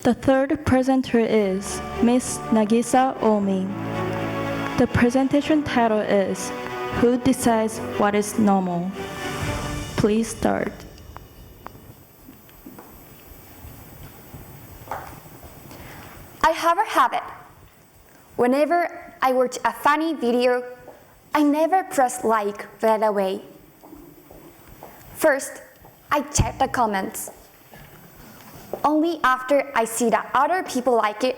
The third presenter is Miss Nagisa Omi. The presentation title is Who Decides What is Normal? Please start. I have a habit. Whenever I watch a funny video, I never press like right away. First, I check the comments. Only after I see that other people like it,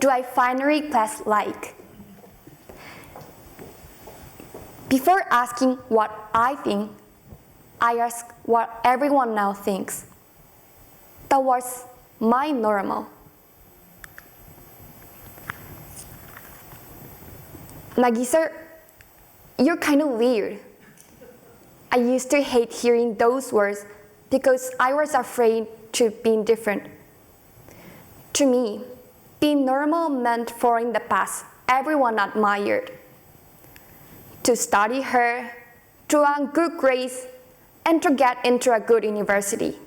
do I finally press like. Before asking what I think, I ask what everyone now thinks. That was my normal. Nagisa, you're kind of weird. I used to hate hearing those words because I was afraid to being different. To me, being normal meant following the path everyone admired. To study hard, to earn good grades, and to get into a good university.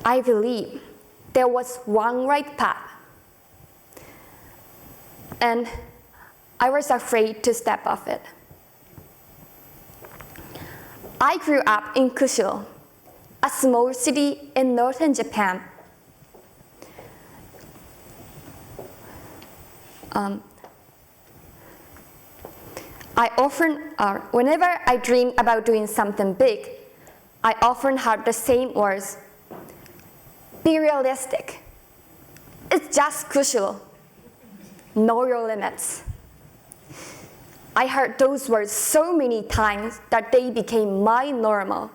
I believe there was one right path. And I was afraid to step off it. I grew up in Kyushu, a small city in northern Japan. Whenever I dream about doing something big, I often have the same words. Be realistic. It's just Kyushu. Know your limits. I heard those words so many times that they became my normal.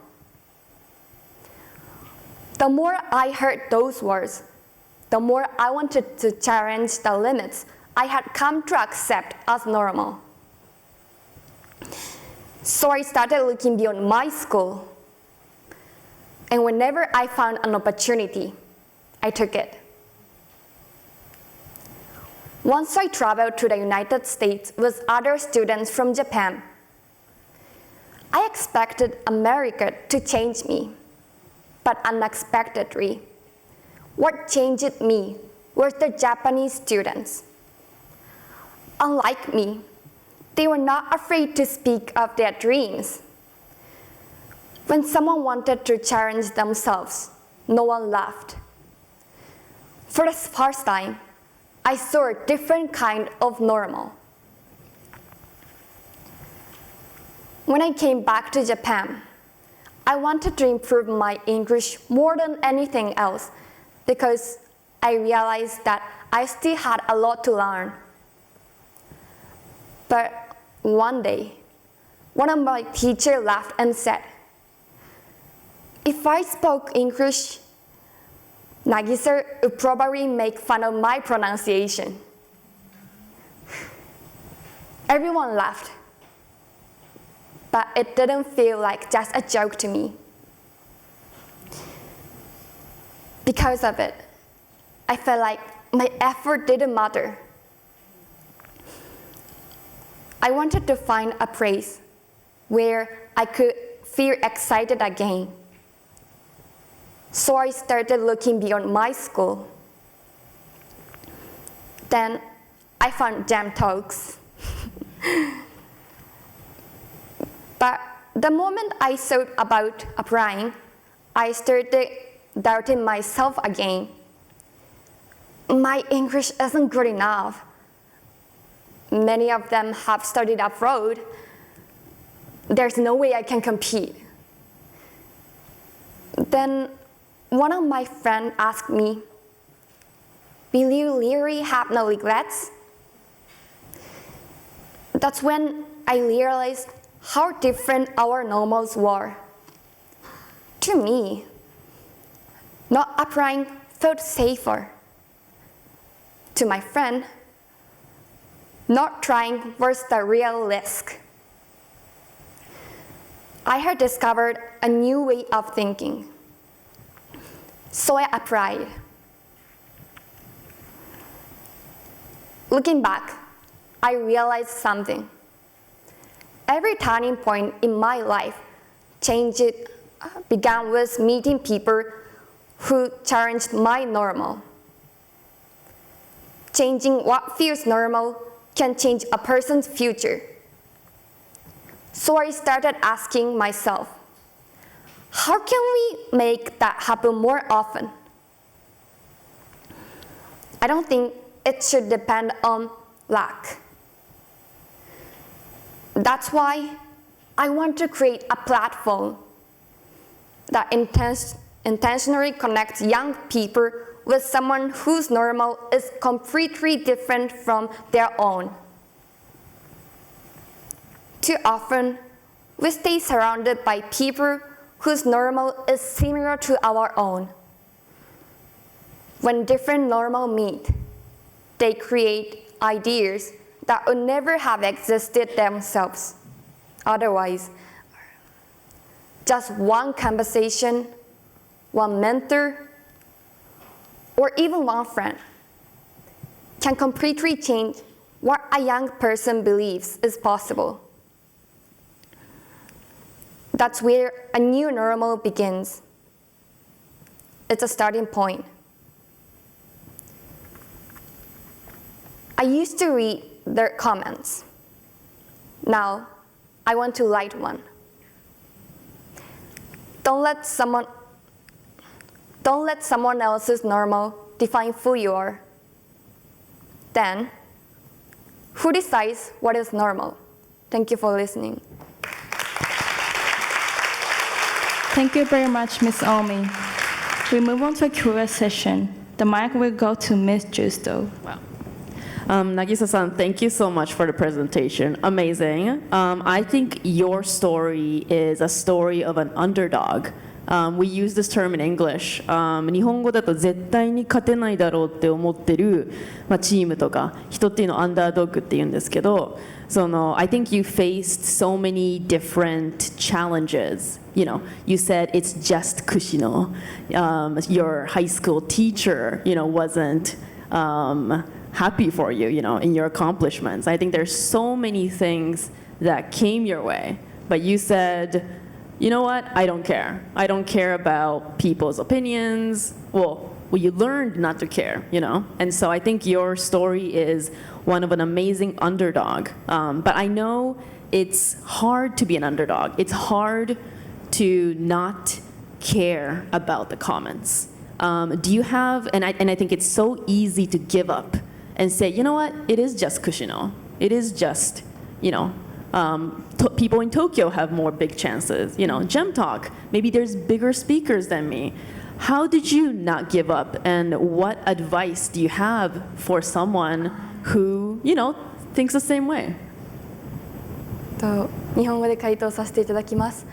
The more I heard those words, the more I wanted to challenge the limits I had come to accept as normal. So I started looking beyond my school. And whenever I found an opportunity, I took it. Once I traveled to the United States with other students from Japan. I expected America to change me, but unexpectedly, what changed me were the Japanese students. Unlike me, they were not afraid to speak of their dreams. When someone wanted to challenge themselves, no one laughed. For the first time, I saw a different kind of normal. When I came back to Japan, I wanted to improve my English more than anything else because I realized that I still had a lot to learn. But one day, one of my teachers laughed and said, "If I spoke English, Nagisa would probably make fun of my pronunciation." Everyone laughed, but it didn't feel like just a joke to me. Because of it, I felt like my effort didn't matter. I wanted to find a place where I could feel excited again. So I started looking beyond my school. Then I found Jam Talks. But the moment I thought about applying, I started doubting myself again. My English isn't good enough. Many of them have studied abroad. There's no way I can compete. Then one of my friends asked me, "Will you really have no regrets?" That's when I realized how different our normals were. To me, not applying felt safer. To my friend, not trying was the real risk. I had discovered a new way of thinking. So I applied. Looking back, I realized something. Every turning point in my life began with meeting people who challenged my normal. Changing what feels normal can change a person's future. So I started asking myself, how can we make that happen more often? I don't think it should depend on luck. That's why I want to create a platform that intentionally connects young people with someone whose normal is completely different from their own. Too often, we stay surrounded by people whose normal is similar to our own. When different normal meet, they create ideas that would never have existed themselves. Otherwise, just one conversation, one mentor, or even one friend can completely change what a young person believes is possible. That's where a new normal begins. It's a starting point. I used to read their comments. Now, I want to write one. Don't let someone else's normal define who you are. Then, who decides what is normal? Thank you for listening. Thank you very much, Ms. Omi. We move on to a Q&A session. The mic will go to Ms. Justo. Wow. Nagisa-san, thank you so much for the presentation. Amazing. I think your story is a story of an underdog. We use this term in English. 日本語だと絶対に勝てないだろうって思ってる、チームとか人っていうのをアンダードッグって言うんですけど、I think you faced so many different challenges. You know, you said it's just Kushino. Your high school teacher, wasn't happy for you, in your accomplishments. I think there's so many things that came your way, but you said, you know what? I don't care. I don't care about people's opinions. Well, you learned not to care, And so I think your story is one of an amazing underdog. But I know it's hard to be an underdog. It's hard to not care about the comments. Do you have, and I think it's so easy to give up and say, you know what? It is just Kushino. It is just, people in Tokyo have more big chances. Gem Talk, maybe there's bigger speakers than me. How did you not give up? And what advice do you have for someone who, thinks the same way? 日本語で回答させていただきます。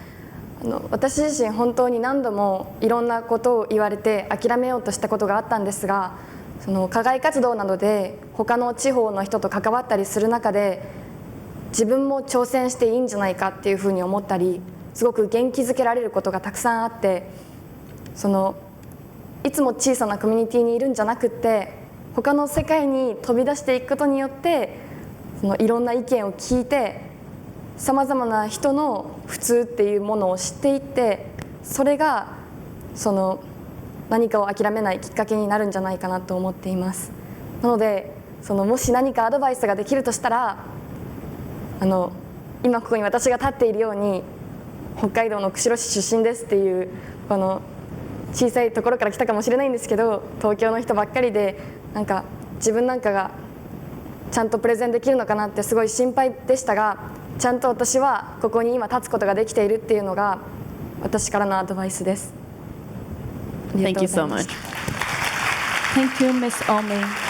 私自身本当に何度もいろんなことを言われて諦めようとしたことがあったんですが、課外活動などで他の地方の人と関わったりする中で自分も挑戦していいんじゃないかっていうふうに思ったり、すごく元気づけられることがたくさんあって、いつも小さなコミュニティにいるんじゃなくって他の世界に飛び出していくことによっていろんな意見を聞いてさまざまな人の普通っていうものを知っていって、それが何かを諦めないきっかけになるんじゃないかなと思っています。なのでもし何かアドバイスができるとしたら、今ここに私が立っているように北海道の釧路市出身ですっていう小さいところから来たかもしれないんですけど、東京の人ばっかりで自分なんかがちゃんとプレゼンできるのかなってすごい心配でしたが、ちゃんと私はここに今立つことができているっていうのが私からのアドバイスです。Thank you so much. Thank you, Ms. Omi.